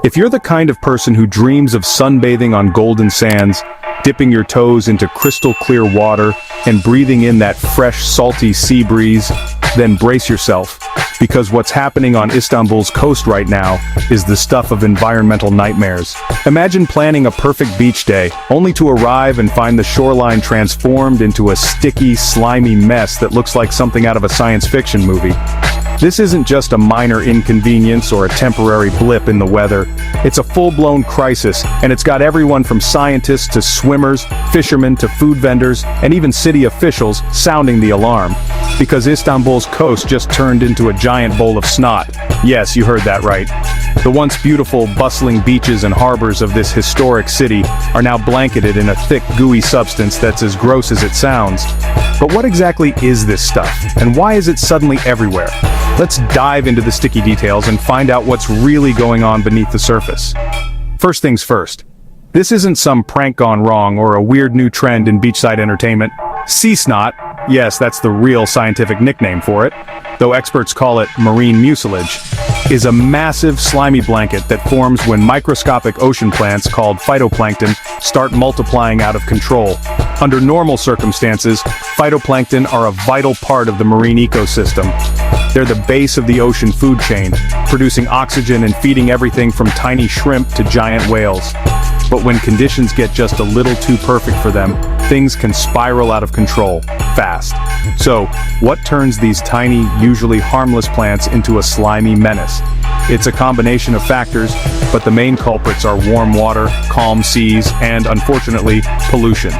If you're the kind of person who dreams of sunbathing on golden sands, dipping your toes into crystal clear water, and breathing in that fresh, salty sea breeze, then brace yourself, because what's happening on Istanbul's coast right now is the stuff of environmental nightmares. Imagine planning a perfect beach day, only to arrive and find the shoreline transformed into a sticky, slimy mess that looks like something out of a science fiction movie. This isn't just a minor inconvenience or a temporary blip in the weather. It's a full-blown crisis, and it's got everyone from scientists to swimmers, fishermen to food vendors, and even city officials sounding the alarm. Because Istanbul's coast just turned into a giant bowl of snot. Yes, you heard that right. The once beautiful, bustling beaches and harbors of this historic city are now blanketed in a thick, gooey substance that's as gross as it sounds. But what exactly is this stuff, and why is it suddenly everywhere? Let's dive into the sticky details and find out what's really going on beneath the surface. First things first. This isn't some prank gone wrong or a weird new trend in beachside entertainment. Sea snot, yes, that's the real scientific nickname for it, though experts call it marine mucilage, is a massive slimy blanket that forms when microscopic ocean plants called phytoplankton start multiplying out of control. Under normal circumstances, phytoplankton are a vital part of the marine ecosystem. They're the base of the ocean food chain, producing oxygen and feeding everything from tiny shrimp to giant whales. But when conditions get just a little too perfect for them, things can spiral out of control, fast. So, what turns these tiny, usually harmless plants into a slimy menace? It's a combination of factors, but the main culprits are warm water, calm seas, and, unfortunately, pollution.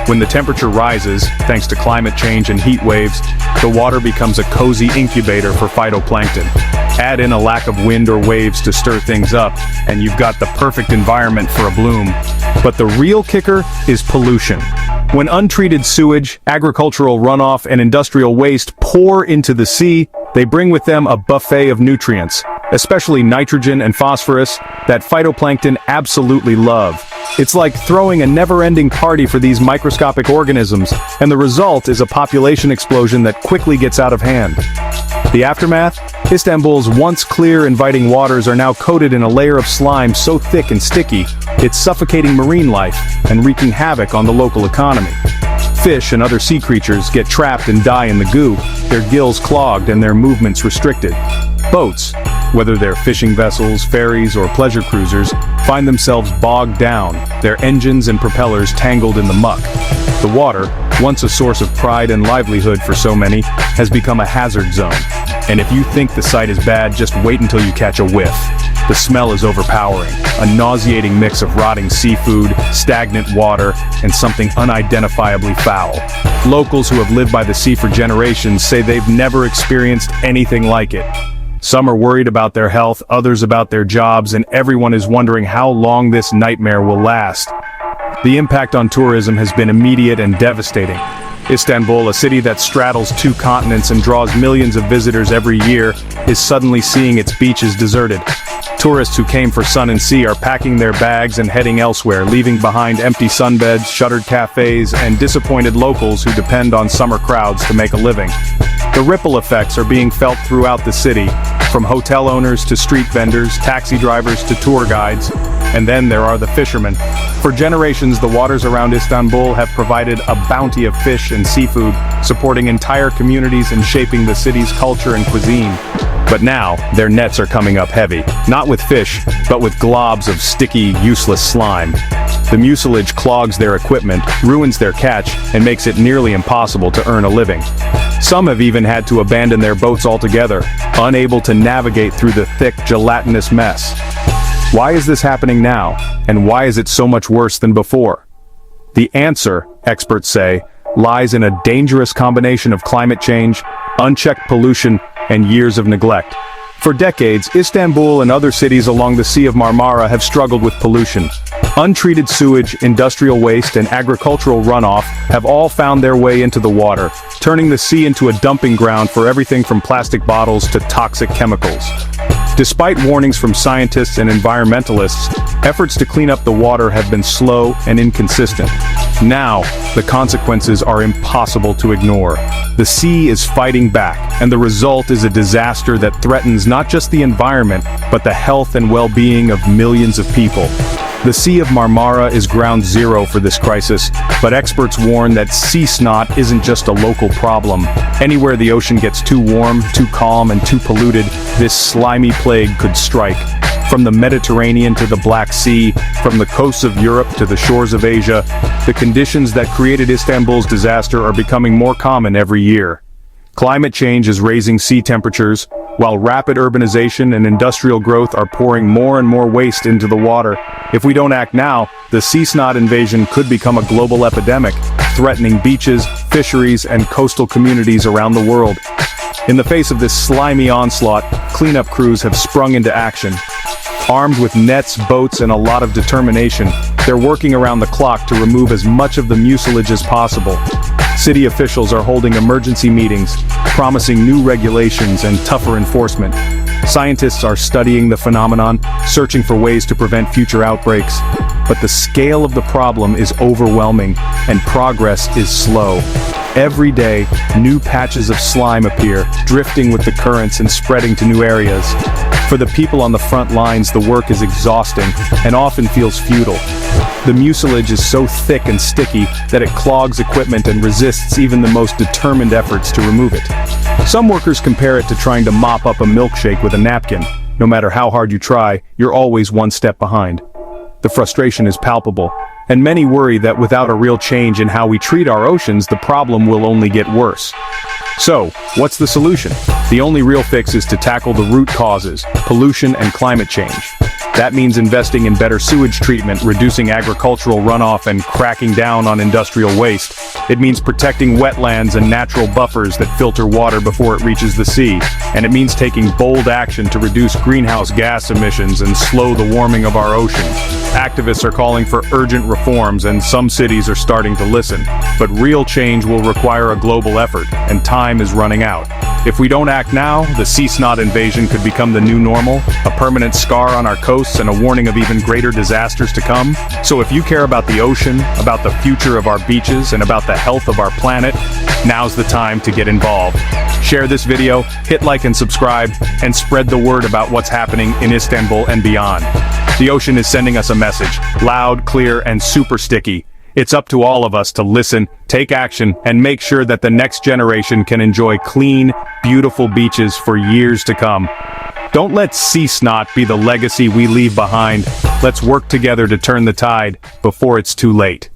When the temperature rises, thanks to climate change and heat waves, the water becomes a cozy incubator for phytoplankton. Add in a lack of wind or waves to stir things up, and you've got the perfect environment for a bloom. But the real kicker is pollution. When untreated sewage, agricultural runoff, and industrial waste pour into the sea, they bring with them a buffet of nutrients, especially nitrogen and phosphorus, that phytoplankton absolutely love. It's like throwing a never-ending party for these microscopic organisms, and the result is a population explosion that quickly gets out of hand. The aftermath? Istanbul's once clear, inviting waters are now coated in a layer of slime so thick and sticky, it's suffocating marine life and wreaking havoc on the local economy. Fish and other sea creatures get trapped and die in the goo, their gills clogged and their movements restricted. Boats, whether they're fishing vessels, ferries, or pleasure cruisers, find themselves bogged down, their engines and propellers tangled in the muck. The water, once a source of pride and livelihood for so many, has become a hazard zone. And if you think the sight is bad, just wait until you catch a whiff. The smell is overpowering, a nauseating mix of rotting seafood, stagnant water, and something unidentifiably foul. Locals who have lived by the sea for generations say they've never experienced anything like it. Some are worried about their health, others about their jobs, and everyone is wondering how long this nightmare will last. The impact on tourism has been immediate and devastating. Istanbul, a city that straddles two continents and draws millions of visitors every year, is suddenly seeing its beaches deserted. Tourists who came for sun and sea are packing their bags and heading elsewhere, leaving behind empty sunbeds, shuttered cafes, and disappointed locals who depend on summer crowds to make a living. The ripple effects are being felt throughout the city, from hotel owners to street vendors, taxi drivers to tour guides, and then there are the fishermen. For generations, the waters around Istanbul have provided a bounty of fish and seafood, supporting entire communities and shaping the city's culture and cuisine. But now, their nets are coming up heavy, not with fish, but with globs of sticky, useless slime. The mucilage clogs their equipment, ruins their catch, and makes it nearly impossible to earn a living. Some have even had to abandon their boats altogether, unable to navigate through the thick, gelatinous mess. Why is this happening now, and why is it so much worse than before? The answer, experts say, lies in a dangerous combination of climate change, unchecked pollution, and years of neglect. For decades, Istanbul and other cities along the Sea of Marmara have struggled with pollution. Untreated sewage, industrial waste, and agricultural runoff have all found their way into the water, turning the sea into a dumping ground for everything from plastic bottles to toxic chemicals. Despite warnings from scientists and environmentalists, efforts to clean up the water have been slow and inconsistent. Now, the consequences are impossible to ignore. The sea is fighting back, and the result is a disaster that threatens not just the environment, but the health and well-being of millions of people. The Sea of Marmara is ground zero for this crisis, but experts warn that sea snot isn't just a local problem. Anywhere the ocean gets too warm, too calm, and too polluted, this slimy plague could strike. From the Mediterranean to the Black Sea, from the coasts of Europe to the shores of Asia, the conditions that created Istanbul's disaster are becoming more common every year. Climate change is raising sea temperatures, while rapid urbanization and industrial growth are pouring more and more waste into the water. If we don't act now, the sea snot invasion could become a global epidemic, threatening beaches, fisheries, and coastal communities around the world. In the face of this slimy onslaught, cleanup crews have sprung into action. Armed with nets, boats, and a lot of determination, they're working around the clock to remove as much of the mucilage as possible. City officials are holding emergency meetings, promising new regulations and tougher enforcement. Scientists are studying the phenomenon, searching for ways to prevent future outbreaks. But the scale of the problem is overwhelming, and progress is slow. Every day, new patches of slime appear, drifting with the currents and spreading to new areas. For the people on the front lines, the work is exhausting and often feels futile. The mucilage is so thick and sticky that it clogs equipment and resists even the most determined efforts to remove it. Some workers compare it to trying to mop up a milkshake with a napkin. No matter how hard you try, you're always one step behind. The frustration is palpable, and many worry that without a real change in how we treat our oceans, the problem will only get worse. So, what's the solution? The only real fix is to tackle the root causes, pollution and climate change. That means investing in better sewage treatment, reducing agricultural runoff, and cracking down on industrial waste. It means protecting wetlands and natural buffers that filter water before it reaches the sea. And it means taking bold action to reduce greenhouse gas emissions and slow the warming of our oceans. Activists are calling for urgent reforms, and some cities are starting to listen. But real change will require a global effort, and time is running out. If we don't act now, the sea snot invasion could become the new normal, a permanent scar on our coasts and a warning of even greater disasters to come. So if you care about the ocean, about the future of our beaches, and about the health of our planet, now's the time to get involved. Share this video, hit like and subscribe, and spread the word about what's happening in Istanbul and beyond. The ocean is sending us a message, loud, clear, and super sticky. It's up to all of us to listen, take action, and make sure that the next generation can enjoy clean, beautiful beaches for years to come. Don't let sea snot be the legacy we leave behind. Let's work together to turn the tide before it's too late.